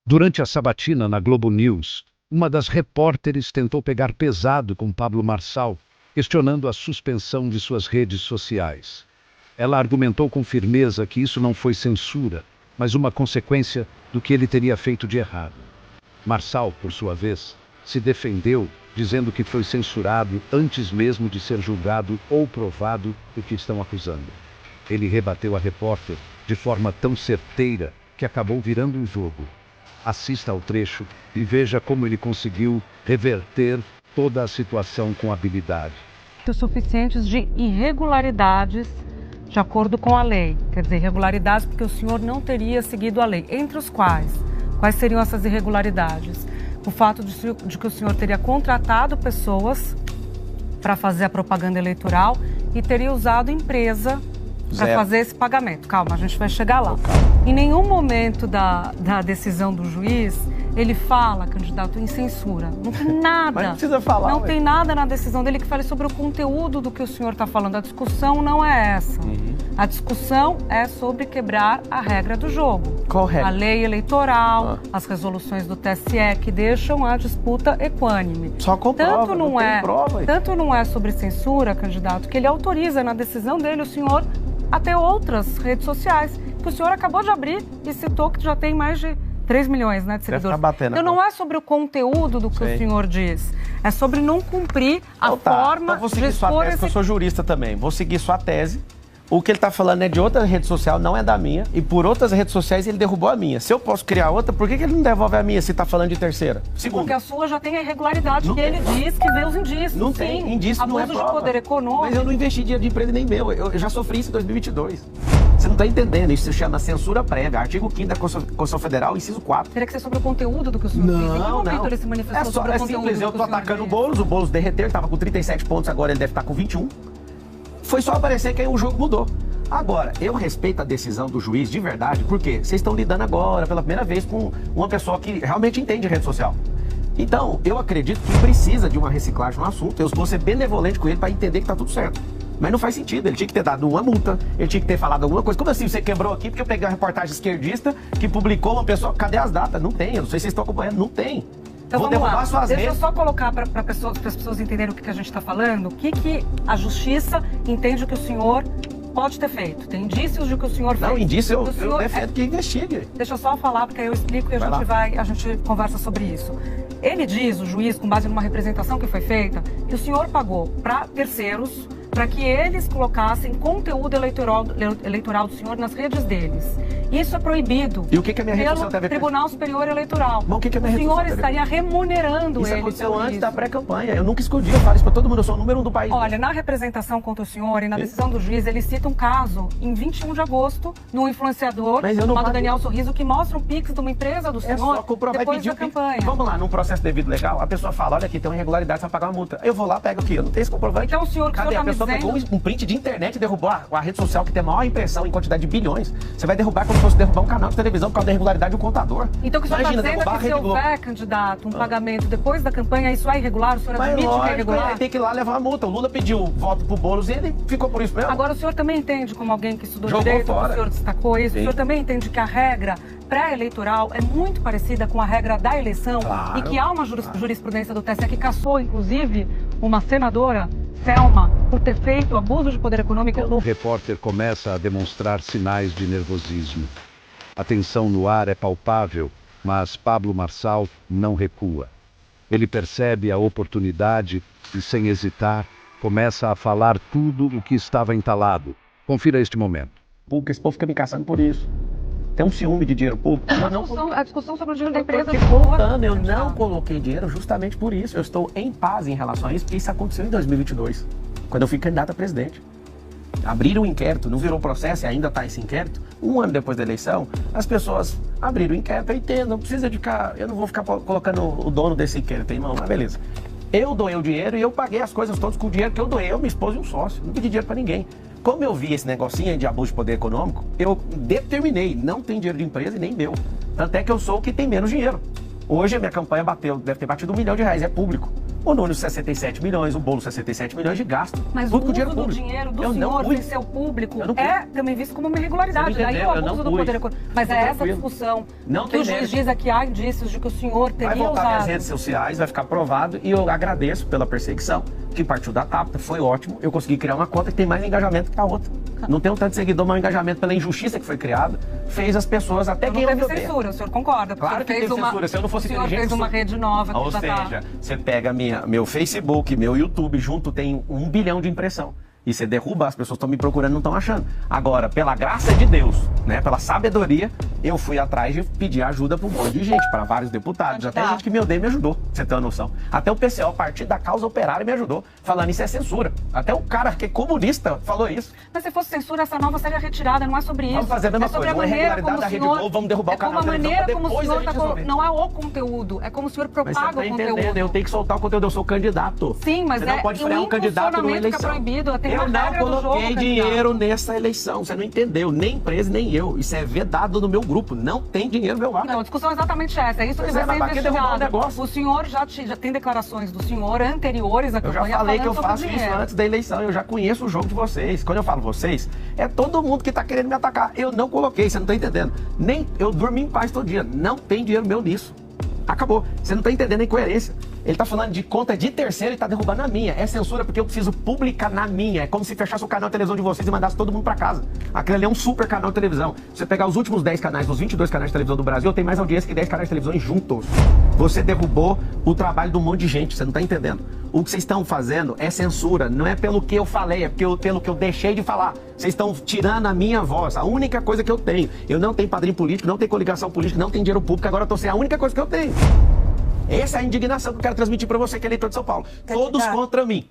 Durante a sabatina na Globo News, uma das repórteres tentou pegar pesado com Pablo Marçal, questionando a suspensão de suas redes sociais. Ela argumentou com firmeza que isso não foi censura, mas uma consequência do que ele teria feito de errado. Marçal, por sua vez, se defendeu, dizendo que foi censurado antes mesmo de ser julgado ou provado o que estão acusando. Ele rebateu a repórter de forma tão certeira que acabou virando um jogo. Assista ao trecho e veja como ele conseguiu reverter toda a situação com habilidade. Suficientes de irregularidades de acordo com a lei. Quer dizer, irregularidades porque o senhor não teria seguido a lei. Entre os quais seriam essas irregularidades? O fato de que o senhor teria contratado pessoas para fazer a propaganda eleitoral e teria usado empresa para fazer esse pagamento. Calma, a gente vai chegar lá. Em nenhum momento da decisão do juiz, ele fala, candidato, em censura. Não tem nada. Mas não precisa falar. Não tem nada na decisão dele que fale sobre o conteúdo do que o senhor está falando. A discussão não é essa. A discussão é sobre quebrar a regra do jogo. Qual regra? A lei eleitoral, as resoluções do TSE que deixam a disputa equânime. Só com prova, não tem prova. Tanto não é sobre censura, candidato, que ele autoriza na decisão dele o senhor a ter outras redes sociais, que o senhor acabou de abrir e citou que já tem mais de 3 milhões, né, de seguidores. Então não é sobre o conteúdo do que o senhor diz, é sobre não cumprir a forma então vou seguir sua tese, que eu sou jurista também. Vou seguir sua tese. O que ele está falando é de outra rede social, não é da minha. E por outras redes sociais ele derrubou a minha. Se eu posso criar outra, por que ele não devolve a minha se está falando de terceira? Segundo. Porque a sua já tem a irregularidade que ele diz que vê os indícios. Não tem, indício não é prova. Abuso de poder econômico. Mas eu não investi dinheiro de empresa nem meu. Eu já sofri isso em 2022. Você não está entendendo. Isso se chama censura prévia. Artigo 5º da Constituição Federal, inciso 4. Teria que ser sobre o conteúdo do que o senhor fez. Em que momento ele se manifestou sobre o conteúdo simples. Eu tô atacando o Boulos derreteu, ele estava com 37 pontos, agora ele deve estar com 21. Foi só aparecer que aí o jogo mudou. Agora, eu respeito a decisão do juiz de verdade, porque vocês estão lidando agora, pela primeira vez, com uma pessoa que realmente entende rede social. Então, eu acredito que precisa de uma reciclagem no assunto. Eu vou ser benevolente com ele para entender que tá tudo certo. Mas não faz sentido, ele tinha que ter dado uma multa, ele tinha que ter falado alguma coisa. Como assim você quebrou aqui? Porque eu peguei uma reportagem esquerdista que publicou uma pessoa... Cadê as datas? Não tem, eu não sei se vocês estão acompanhando, não tem. Então vou derrubar suas redes. Deixa eu só colocar para as pessoas entenderem o que a gente está falando. O que a justiça entende o que o senhor pode ter feito. Tem indícios de que o senhor fez. Não, indício eu defendo que investigue. Deixa eu só falar, porque aí eu explico e a gente conversa sobre isso. Ele diz, o juiz, com base numa representação que foi feita, que o senhor pagou para terceiros para que eles colocassem conteúdo eleitoral do senhor nas redes deles. Isso é proibido. E o que a minha rede social pelo Tribunal Superior Eleitoral. Mas o que a minha rede social senhor estaria remunerando ele. Isso aconteceu antes da pré-campanha. Eu nunca escondi, eu falo isso para todo mundo, eu sou o número 1 do país. Olha, na representação contra o senhor e na decisão do juiz, ele cita um caso em 21 de agosto, no influenciador chamado Daniel Sorriso, que mostra um pix de uma empresa do senhor só comprovar, depois da campanha. Vamos lá, num processo devido legal, a pessoa fala, olha aqui, tem uma irregularidade, você vai pagar uma multa. Eu vou lá, pego aqui, eu não tenho esse comprovante. Então o senhor que cadê? A pessoa pegou um print de internet e derrubou a rede social que tem a maior impressão em quantidade de bilhões. Você vai derrubar como se fosse derrubar um canal de televisão por causa da irregularidade do contador. Então o que o senhor está dizendo é que se houver, candidato, um pagamento depois da campanha, isso é irregular? O senhor admite que é irregular? Ele tem que ir lá levar uma multa. O Lula pediu voto pro Boulos e ele ficou por isso mesmo. Agora o senhor também entende, como alguém que estudou direito, o senhor destacou isso, o senhor também entende que a regra pré-eleitoral é muito parecida com a regra da eleição e que há uma jurisprudência do TSE que cassou, inclusive, uma senadora, Selma, por ter feito abuso de poder econômico. O repórter começa a demonstrar sinais de nervosismo. A tensão no ar é palpável, mas Pablo Marçal não recua. Ele percebe a oportunidade e, sem hesitar, começa a falar tudo o que estava entalado. Confira este momento. Porque esse povo fica me caçando por isso. Tem um ciúme de dinheiro público. A discussão sobre o dinheiro da empresa... Eu não coloquei dinheiro justamente por isso. Eu estou em paz em relação a isso, porque isso aconteceu em 2022, quando eu fui candidato a presidente. Abriram o inquérito, não virou processo e ainda está esse inquérito. Um ano depois da eleição, as pessoas abriram o inquérito. Eu entendo, não precisa de ficar... Eu não vou ficar colocando o dono desse inquérito em mão, mas beleza. Eu doei o dinheiro e eu paguei as coisas todas com o dinheiro que eu doei. Eu, minha esposa e um sócio. Não pedi dinheiro para ninguém. Como eu vi esse negocinho de abuso de poder econômico, eu determinei, não tem dinheiro de empresa e nem meu. Tanto é que eu sou o que tem menos dinheiro. Hoje a minha campanha deve ter batido R$1 milhão, é público. O Nunes 67 milhões, o Boulos 67 milhões de gasto. Mas tudo o com uso dinheiro do público. dinheiro do Eu não senhor fui. sem seu público Eu não fui. é também visto como uma irregularidade. Você não Daí o entendeu, eu abuso não do fui. poder econômico. Mas é Tô essa tranquilo. discussão Não que tem o juiz mérito. diz aqui, há indícios de que o senhor Vai teria voltar minhas usado. redes sociais, vai ficar provado e eu agradeço pela perseguição, que partiu da TAPTA, foi ótimo. Eu consegui criar uma conta que tem mais engajamento que a outra. Não tem um tanto de seguidor, mas um engajamento pela injustiça que foi criada, fez as pessoas até Então quem não eu teve me odeia. censura, o senhor concorda? Porque Claro que fez teve uma, censura, se eu não fosse o senhor inteligente... fez uma rede nova que Ou já tá... seja, você pega meu Facebook, meu YouTube, junto tem 1 bilhão de impressão. E você derruba, as pessoas estão me procurando, não estão achando. Agora, pela graça de Deus, né, pela sabedoria, eu fui atrás de pedir ajuda para um monte de gente, para vários deputados, até gente que me odeia me ajudou, pra você ter uma noção. Até o PCO, Partido da Causa Operária, me ajudou, falando isso é censura. Até o cara que é comunista falou isso. Mas se fosse censura, essa nova seria retirada, não é sobre isso. Vamos fazer a mesma é sobre coisa, uma a maneira irregularidade como da o Rede senhor... Globo, vamos derrubar o canal É como a da televisão, maneira como o depois senhor a gente tá... resolver. Não é o conteúdo, é como o senhor Mas você não propaga tá o conteúdo. entendendo, eu tenho que soltar o conteúdo, eu sou candidato. Sim, mas você não pode frear um candidato numa eleição. Que é proibido, tem Eu uma não regra do jogo, coloquei candidato. dinheiro nessa eleição, você não entendeu, nem empresa, nem eu. Isso é vedado no meu grupo, não tem dinheiro meu lá. Não, a discussão é exatamente essa, é isso que Pois vai é, ser mas pra que derrubar o investigado. negócio? O senhor já tem declarações do senhor anteriores à Eu já campanha falei que eu falando faço sobre isso dinheiro. antes da eleição, eu já conheço o jogo de vocês. Quando eu falo vocês, é todo mundo que tá querendo me atacar. Eu não coloquei, você não tá entendendo. Nem eu dormi em paz todo dia, não tem dinheiro meu nisso. Acabou. Você não tá entendendo a incoerência. Ele tá falando de conta de terceiro e tá derrubando a minha. É censura porque eu preciso publicar na minha. É como se fechasse o canal de televisão de vocês e mandasse todo mundo pra casa. Aquele ali é um super canal de televisão. Se você pegar os últimos 10 canais, dos 22 canais de televisão do Brasil, eu tenho mais audiência que 10 canais de televisão juntos. Você derrubou o trabalho de um monte de gente, você não tá entendendo. O que vocês estão fazendo é censura. Não é pelo que eu falei, é pelo que eu deixei de falar. Vocês estão tirando a minha voz. A única coisa que eu tenho. Eu não tenho padrinho político, não tenho coligação política, não tenho dinheiro público. Agora eu tô sem a única coisa que eu tenho. Essa é a indignação que eu quero transmitir para você que é eleitor de São Paulo. Todos contra mim.